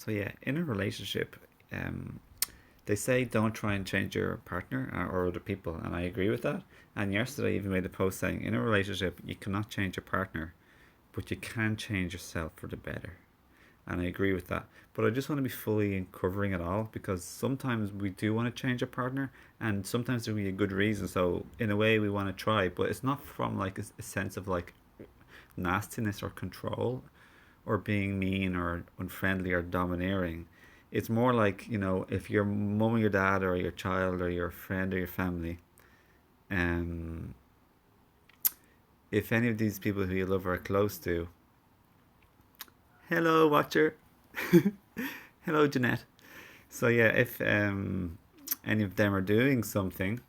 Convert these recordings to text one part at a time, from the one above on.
So yeah, in a relationship, um, they say don't try and change your partner or other people, and I agree with that. And yesterday, I even made a post saying in a relationship, you cannot change your partner, but you can change yourself for the better. And I agree with that. But I just want to be fully in covering it all because sometimes we do want to change a partner, and sometimes there'll be a good reason. So in a way, we want to try, but it's not from like a sense of like nastiness or control or being mean or unfriendly or domineering. It's more like, if your mum or your dad or your child or your friend or your family, um, if any of these people who you love are close to, hello, watcher, hello, Jeanette. So yeah, if any of them are doing something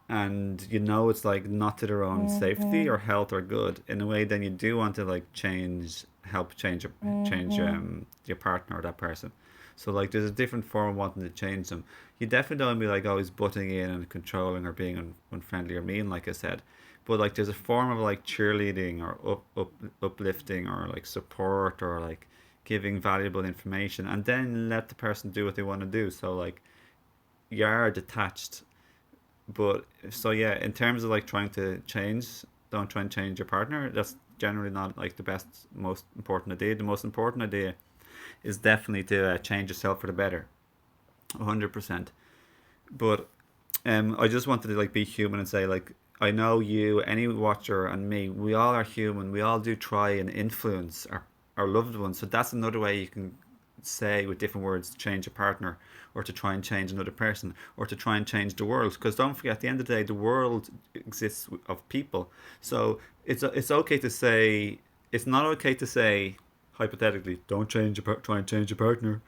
and it's like not to their own safety or health or good in a way, then you do want to like help change your partner or that person. So like there's a different form of wanting to change them. You definitely don't be like always butting in and controlling or being unfriendly or mean, like I said. But like there's a form of like cheerleading or uplifting or like support or like giving valuable information, and then let the person do what they want to do. So like you are detached. But so yeah, in terms of like trying to change, don't try and change your partner. That's generally not like the best, most important idea. The most important idea is definitely to change yourself for the better, 100%. But I just wanted to like be human and say like I know you, any watcher, and me. We all are human. We all do try and influence our loved ones. So that's another way you can say with different words change a partner, or to try and change another person, or to try and change the world. Because don't forget, at the end of the day, the world exists of people. So it's okay to say it's not okay to say hypothetically don't try and change your partner,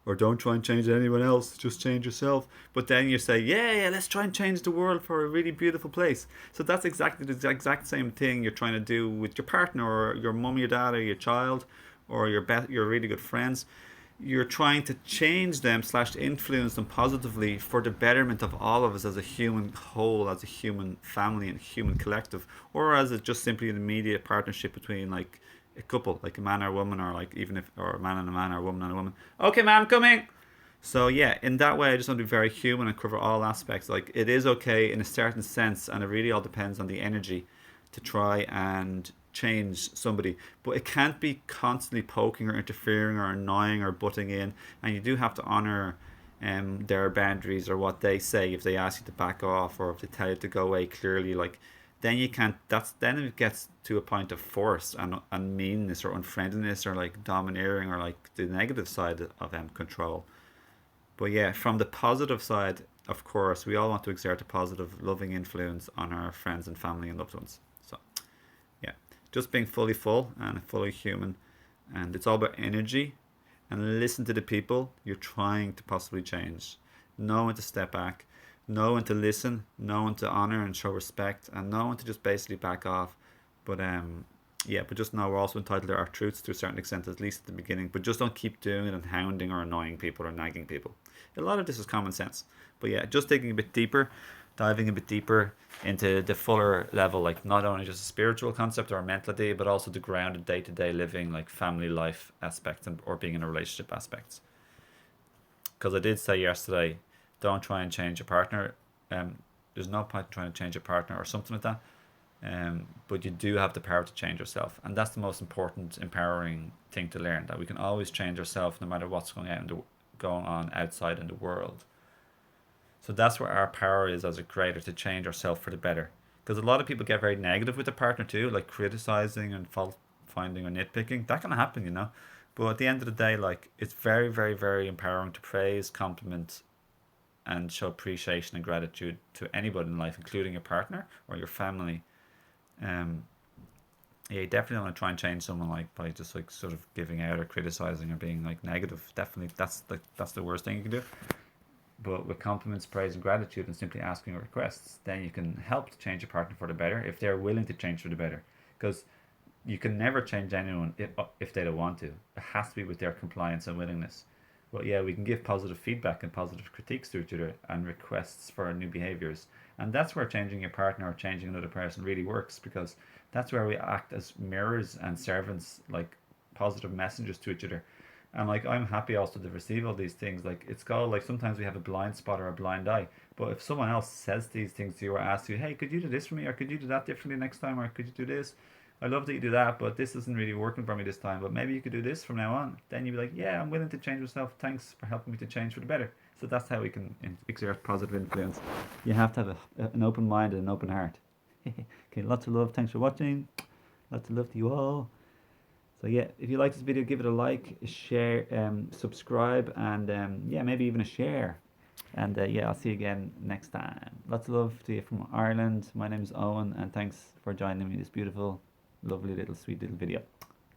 or don't try and change anyone else, just change yourself. But then you say, yeah, let's try and change the world for a really beautiful place. So that's exactly the exact same thing you're trying to do with your partner, or your mum, your dad, or your child, or your really good friends. You're trying to change them slash influence them positively for the betterment of all of us as a human whole, as a human family and human collective, or as a just simply an immediate partnership between like a couple, like a man or a woman, or like even if or a man and a man or a woman and a woman. Okay, man, I'm coming. So yeah, in that way, I just want to be very human and cover all aspects. Like it is okay in a certain sense, and it really all depends on the energy to try and change somebody. But it can't be constantly poking or interfering or annoying or butting in. And you do have to honor their boundaries or what they say if they ask you to back off or if they tell you to go away clearly. Like then you can't. That's then it gets to a point of force and meanness or unfriendliness or like domineering or like the negative side of control. But yeah, from the positive side, of course, we all want to exert a positive, loving influence on our friends and family and loved ones. So yeah, just being fully full and fully human, and it's all about energy. And listen to the people you're trying to possibly change. Know when to step back, know when to listen, know when to honor and show respect, and know when to just basically back off. But yeah, but just know we're also entitled to our truths to a certain extent, at least at the beginning. But just don't keep doing it and hounding or annoying people or nagging people. A lot of this is common sense. But yeah, just digging a bit deeper, diving a bit deeper into the fuller level, like not only just a spiritual concept or a mental idea, but also the grounded day to day living, like family life aspects and or being in a relationship aspects. Because I did say yesterday, don't try and change your partner. There's no point in trying to change your partner or something like that. But you do have the power to change yourself, and that's the most important, empowering thing to learn. That we can always change ourselves, no matter what's going on outside in the world. So that's where our power is as a creator to change ourselves for the better. Because a lot of people get very negative with their partner too, like criticizing and fault finding or nitpicking. That can happen. But at the end of the day, like it's very, very, very empowering to praise, compliment, and show appreciation and gratitude to anybody in life, including your partner or your family. Um, yeah, you definitely want to try and change someone like by just like sort of giving out or criticizing or being like negative. Definitely, that's the worst thing you can do. But with compliments, praise, and gratitude, and simply asking requests, then you can help to change your partner for the better if they're willing to change for the better. Because you can never change anyone if they don't want to. It has to be with their compliance and willingness. But yeah, we can give positive feedback and positive critiques to each other and requests for new behaviors. And that's where changing your partner or changing another person really works, because that's where we act as mirrors and servants, like positive messengers to each other. And like I'm happy also to receive all these things. Like it's called like sometimes we have a blind spot or a blind eye. But if someone else says these things to you or asks you, hey, could you do this for me, or could you do that differently next time, or could you do this? I love that you do that, but this isn't really working for me this time. But maybe you could do this from now on. Then you'd be like, yeah, I'm willing to change myself. Thanks for helping me to change for the better. So that's how we can exert positive influence. You have to have an open mind and an open heart. Okay, lots of love. Thanks for watching. Lots of love to you all. So yeah, if you like this video, give it a like, share, subscribe, and yeah, maybe even a share. And yeah, I'll see you again next time. Lots of love to you from Ireland. My name is Owen, and thanks for joining me in this beautiful, lovely little sweet little video.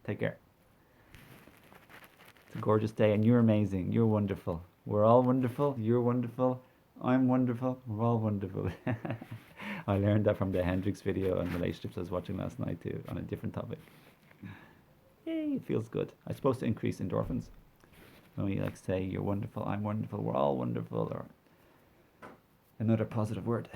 Take care. It's a gorgeous day, and you're amazing. You're wonderful. We're all wonderful. You're wonderful. I'm wonderful. We're all wonderful. I learned that from the Hendrix video on relationships I was watching last night too, on a different topic. Yay, it feels good. It's supposed to increase endorphins when we like say you're wonderful, I'm wonderful, we're all wonderful, or another positive word.